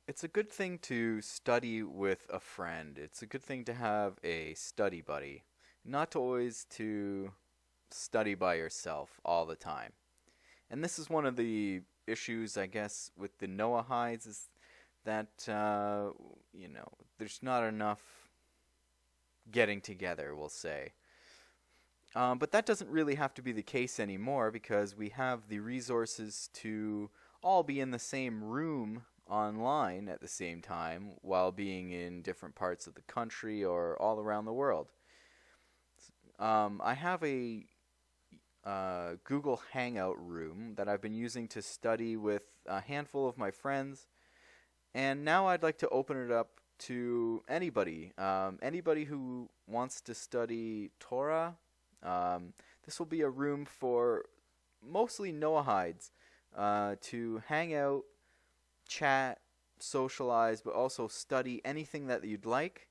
It's a good thing to study with a friend. It's a good thing to have a study buddy, not always to study by yourself all the time. And this is one of the issues, I guess, with the noahides is that there's not enough getting together, we'll say. But that doesn't really have to be the case anymore because we have the resources to all be in the same room online at the same time while being in different parts of the country or all around the world. I have a Google Hangout room that I've been using to study with a handful of my friends, and now I'd like to open it up to anybody who wants to study Torah. This will be a room for mostly Noahides to hang out, chat, socialize, but also study anything that you'd like.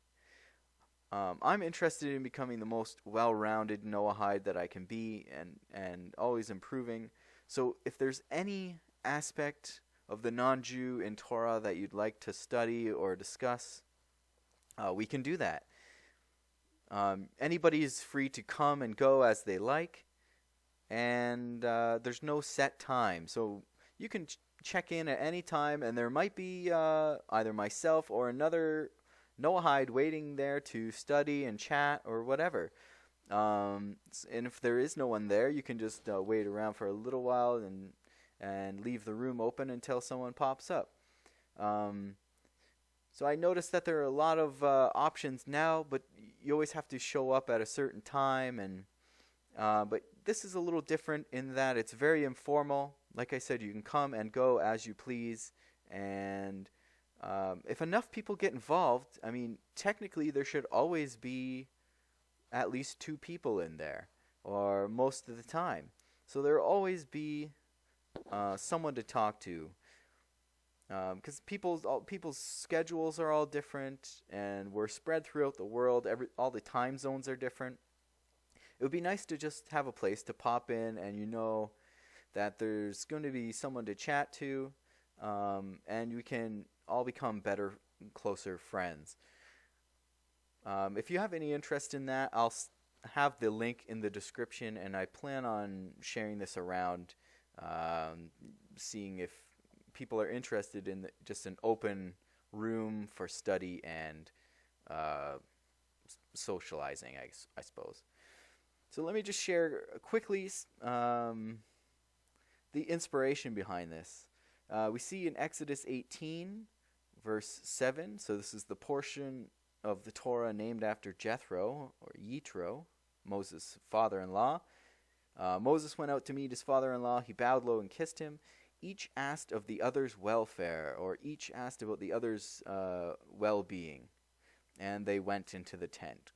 I'm interested in becoming the most well-rounded Noahide that I can be and always improving. So if there's any aspect of the non-Jew in Torah that you'd like to study or discuss, we can do that. Anybody is free to come and go as they like, and there's no set time. So you can check in at any time, and there might be either myself or another Noahide waiting there to study and chat or whatever. And if there is no one there, you can just wait around for a little while and leave the room open until someone pops up. So I noticed that there are a lot of options now, but you always have to show up at a certain time. But this is a little different in that it's very informal. Like I said, you can come and go as you please. And if enough people get involved, I mean, technically there should always be at least 2 people in there, or most of the time. So there will always be someone to talk to. Because people's schedules are all different, and we're spread throughout the world. All the time zones are different. It would be nice to just have a place to pop in, and you know that there's going to be someone to chat to, and we can all become better, closer friends. If you have any interest in that, I'll have the link in the description, and I plan on sharing this around, seeing if people are interested in just an open room for study and socializing, I suppose. So let me just share quickly the inspiration behind this. We see in Exodus 18, verse 7, so this is the portion of the Torah named after Jethro, or Yitro, Moses' father-in-law. Moses went out to meet his father-in-law. He bowed low and kissed him. Each asked of the other's welfare, or each asked about the other's well-being, and they went into the tent.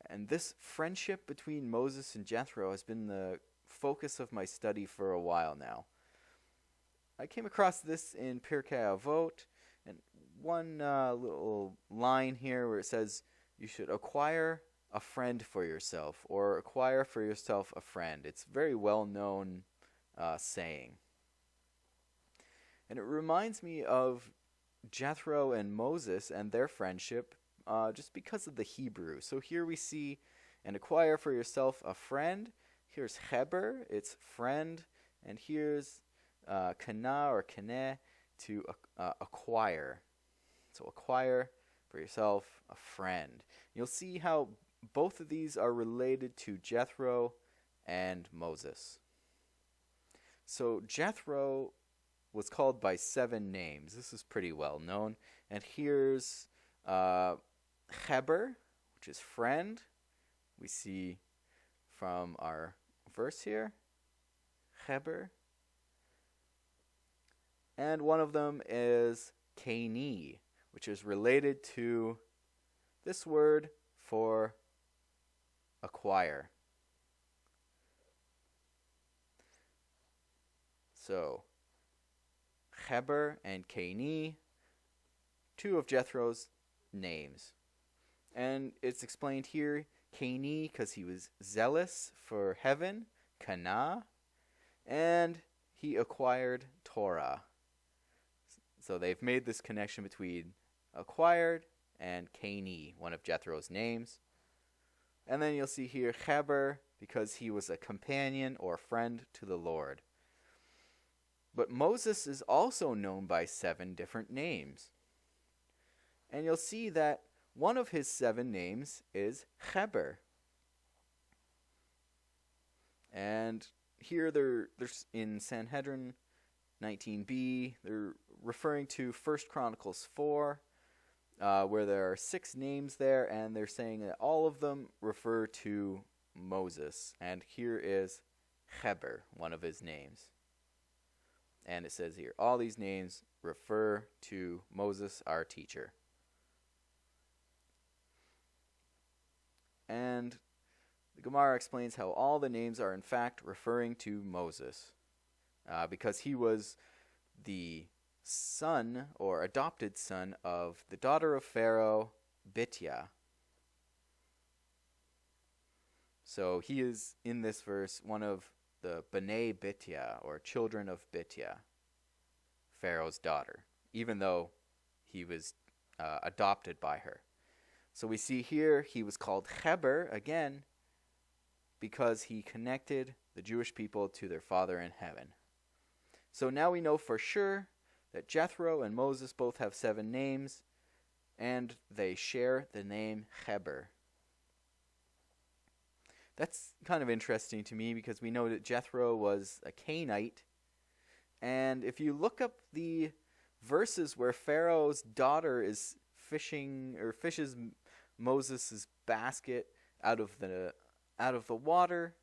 And this friendship between Moses and Jethro has been the focus of my study for a while now. I came across this in Pirkei Avot, and one little line here where it says, you should acquire a friend for yourself, or acquire for yourself a friend. It's a very well-known saying. And it reminds me of Jethro and Moses and their friendship just because of the Hebrew. So here we see, and acquire for yourself a friend. Here's Heber, it's friend. And here's kana or kene, to acquire. So acquire for yourself a friend. You'll see how both of these are related to Jethro and Moses. So Jethro was called by 7 names. This is pretty well known. And here's Heber, which is friend. We see from our verse here, Heber. And one of them is keni, which is related to this word for acquire. So, Heber and keni, 2 of Jethro's names. And it's explained here, keni, because he was zealous for heaven, kana, and he acquired Torah. So they've made this connection between acquired and keni, one of Jethro's names. And then you'll see here Heber, because he was a companion or friend to the Lord. But Moses is also known by 7 different names. And you'll see that one of his 7 names is Heber. And here there's in Sanhedrin 19b, they're referring to 1 Chronicles 4, where there are 6 names there, and they're saying that all of them refer to Moses. And here is Heber, one of his names. And it says here, all these names refer to Moses, our teacher. And the Gemara explains how all the names are in fact referring to Moses, because he was the son or adopted son of the daughter of Pharaoh, Bitya. So he is, in this verse, one of the B'nai Bitya, or children of Bitya, Pharaoh's daughter, even though he was adopted by her. So we see here he was called Heber, again, because he connected the Jewish people to their Father in heaven. So now we know for sure that Jethro and Moses both have 7 names, and they share the name Heber. That's kind of interesting to me because we know that Jethro was a Kenite, and if you look up the verses where Pharaoh's daughter is fishes Moses' basket out of the water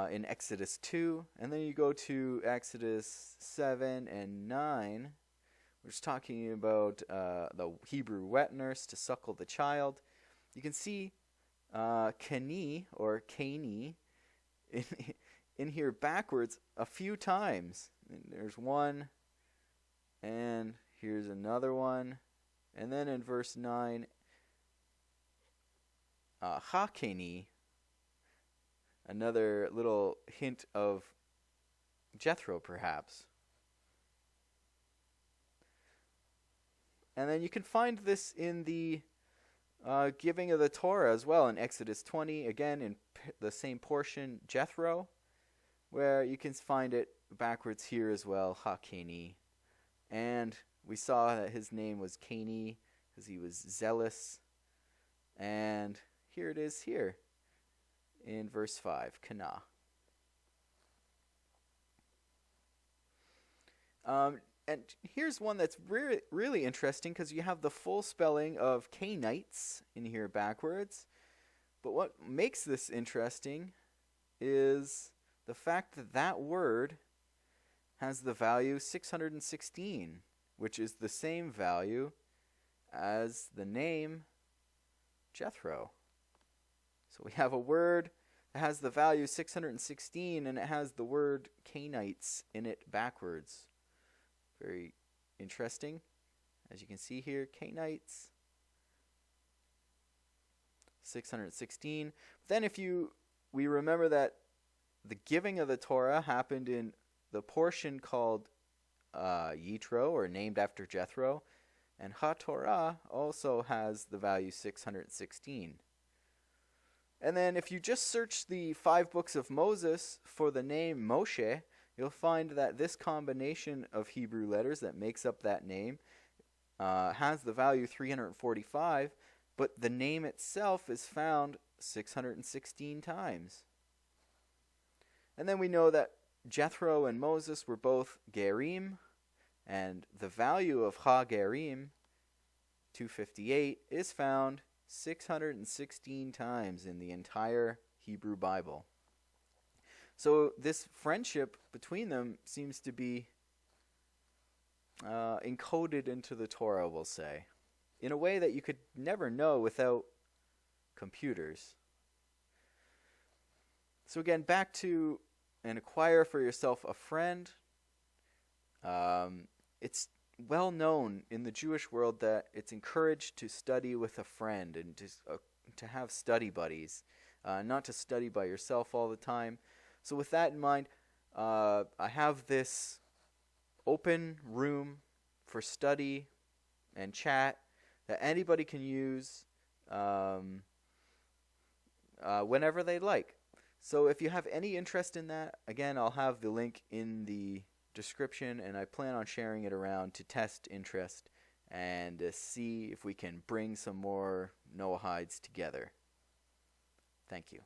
in Exodus 2, and then you go to Exodus 7 and 9, which is talking about the Hebrew wet nurse to suckle the child. You can see keni or keni in here backwards a few times. And there's one, and here's another one, and then in verse 9, ha-keni, another little hint of Jethro, perhaps. And then you can find this in the giving of the Torah as well in Exodus 20, again in the same portion, Jethro, where you can find it backwards here as well, ha-keni. And we saw that his name was Keni because he was zealous. And here it is here in verse 5, Kana. And here's one that's really interesting because you have the full spelling of kenites in here backwards. But what makes this interesting is the fact that that word has the value 616, which is the same value as the name Jethro. So we have a word that has the value 616, and it has the word kenites in it backwards. Very interesting. As you can see here, kenites, 616. Then we remember that the giving of the Torah happened in the portion called Yitro, or named after Jethro, and ha-Torah also has the value 616. And then if you just search the 5 books of Moses for the name Moshe, you'll find that this combination of Hebrew letters that makes up that name has the value 345, but the name itself is found 616 times. And then we know that Jethro and Moses were both Gerim, and the value of Ha-Gerim, 258, is found 616 times in the entire Hebrew Bible. So this friendship between them seems to be encoded into the Torah, we'll say, in a way that you could never know without computers. So again, back to and acquire for yourself a friend. It's well known in the Jewish world that it's encouraged to study with a friend and to have study buddies, not to study by yourself all the time. So with that in mind, I have this open room for study and chat that anybody can use whenever they like. So if you have any interest in that, again, I'll have the link in the description, and I plan on sharing it around to test interest and see if we can bring some more noahides together. Thank you.